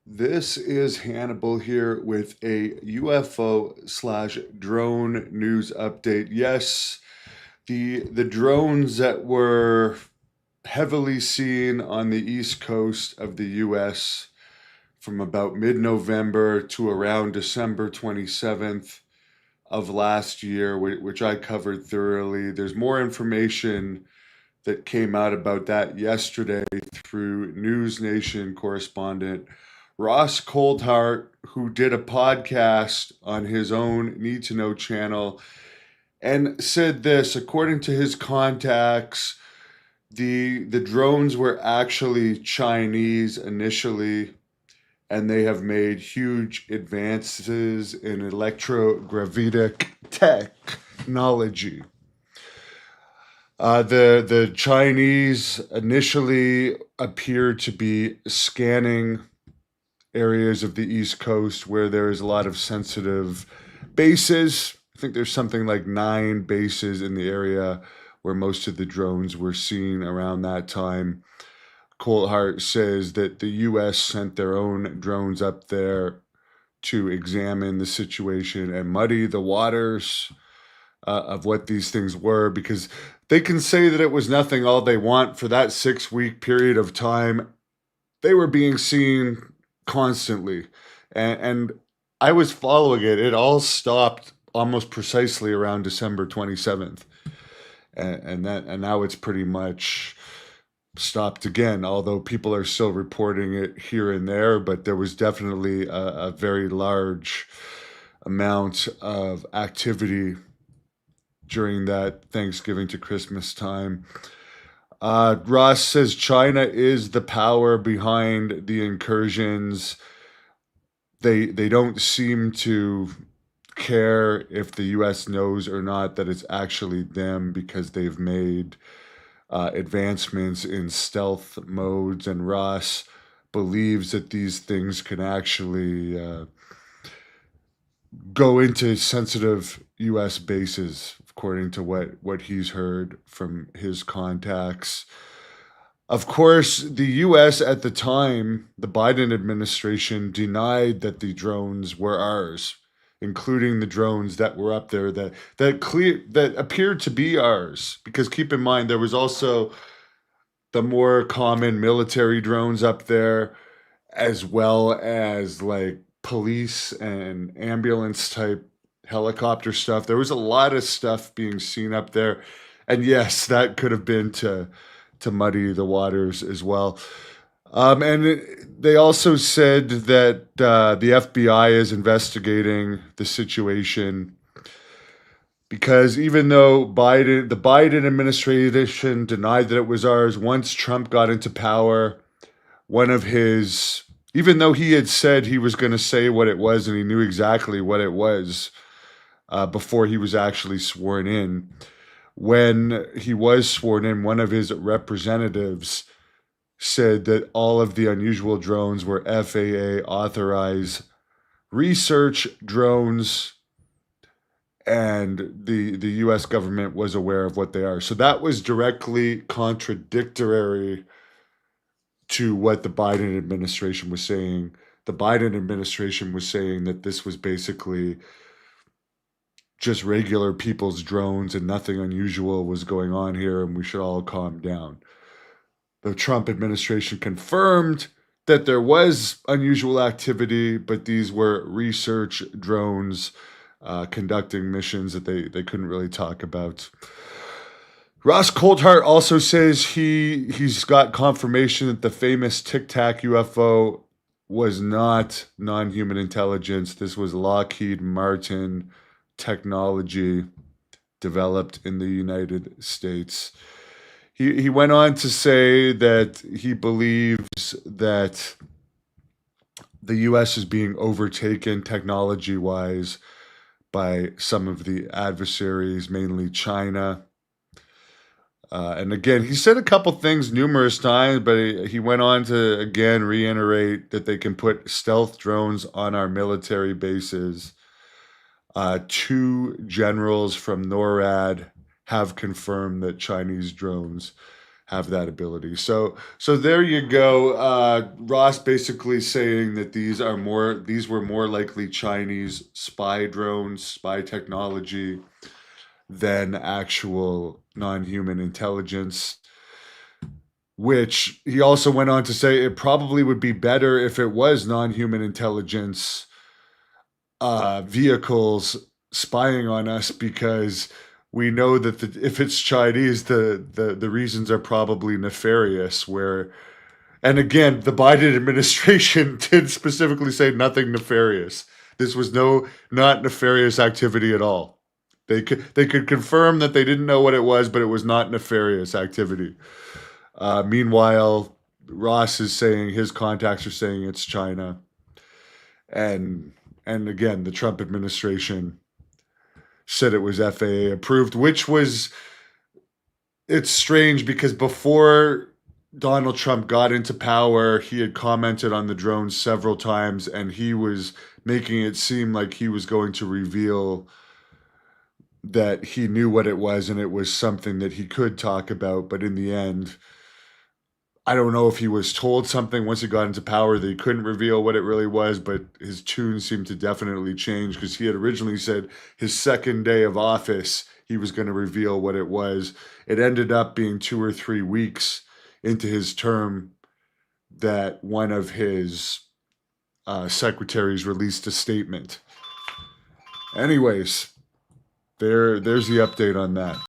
This is Hannibal here with a UFO slash drone news update. Yes, the drones that were heavily seen on the east coast of the US from about mid-November to around December 27th of last year, which I covered thoroughly. There's more information that came out about that yesterday through News Nation correspondent Ross Coldhart, who did a podcast on his own Need to Know channel and said this: according to his contacts, the drones were actually Chinese initially, and they have made huge advances in electrogravitic technology. The Chinese initially appeared to be scanning areas of the East Coast where there is a lot of sensitive bases. I think there's something like 9 bases in the area where most of the drones were seen around that time. Coulthart says that the U.S. sent their own drones up there to examine the situation and muddy the waters of what these things were, because they can say that it was nothing all they want. For that 6 week period of time, they were being seen constantly. And I was following it. It all stopped almost precisely around December 27th. And now it's pretty much stopped again, although people are still reporting it here and there. But there was definitely a very large amount of activity during that Thanksgiving to Christmas time. Ross says China is the power behind the incursions. They don't seem to care if the U.S. knows or not that it's actually them, because they've made advancements in stealth modes, and Ross believes that these things can actually go into sensitive U.S. bases, according to what he's heard from his contacts. Of course, the U.S. at the time, the Biden administration, denied that the drones were ours, including the drones that were up there that appeared to be ours. Because keep in mind, there was also the more common military drones up there, as well as like police and ambulance type helicopter stuff. There was a lot of stuff being seen up there. And yes, that could have been to muddy the waters as well. They also said that the FBI is investigating the situation, because even though the Biden administration denied that it was ours, once Trump got into power, one of his, even though he had said he was going to say what it was and he knew exactly what it was before he was actually sworn in, when he was sworn in, one of his representatives said that all of the unusual drones were FAA authorized research drones, and the US government was aware of what they are. So that was directly contradictory to what the Biden administration was saying. The Biden administration was saying that this was basically just regular people's drones and nothing unusual was going on here and we should all calm down. The Trump administration confirmed that there was unusual activity, but these were research drones conducting missions that they couldn't really talk about. Ross Coulthart also says he's got confirmation that the famous Tic Tac UFO was not non-human intelligence. This was Lockheed Martin technology developed in the United States. He went on to say that he believes that the U.S. is being overtaken technology-wise by some of the adversaries, mainly China. And again, he said a couple things numerous times, but he went on to again reiterate that they can put stealth drones on our military bases. 2 generals from NORAD have confirmed that Chinese drones have that ability. So there you go. Ross basically saying that these were more likely Chinese spy drones, spy technology than actual non-human intelligence. Which he also went on to say it probably would be better if it was non-human intelligence vehicles spying on us, because we know that if it's Chinese, the reasons are probably nefarious. Where, and again, the Biden administration did specifically say nothing nefarious. This was not nefarious activity at all. They could confirm that they didn't know what it was, but it was not nefarious activity. Meanwhile, Ross is saying his contacts are saying it's China, and again, the Trump administration said it was FAA approved, which was, it's strange because before Donald Trump got into power, he had commented on the drones several times, and he was making it seem like he was going to reveal that he knew what it was and it was something that he could talk about. But in the end, I don't know if he was told something once he got into power that he couldn't reveal what it really was, but his tune seemed to definitely change, because he had originally said his second day of office he was going to reveal what it was. It ended up being 2 or 3 weeks into his term that one of his secretaries released a statement. Anyways, there's the update on that.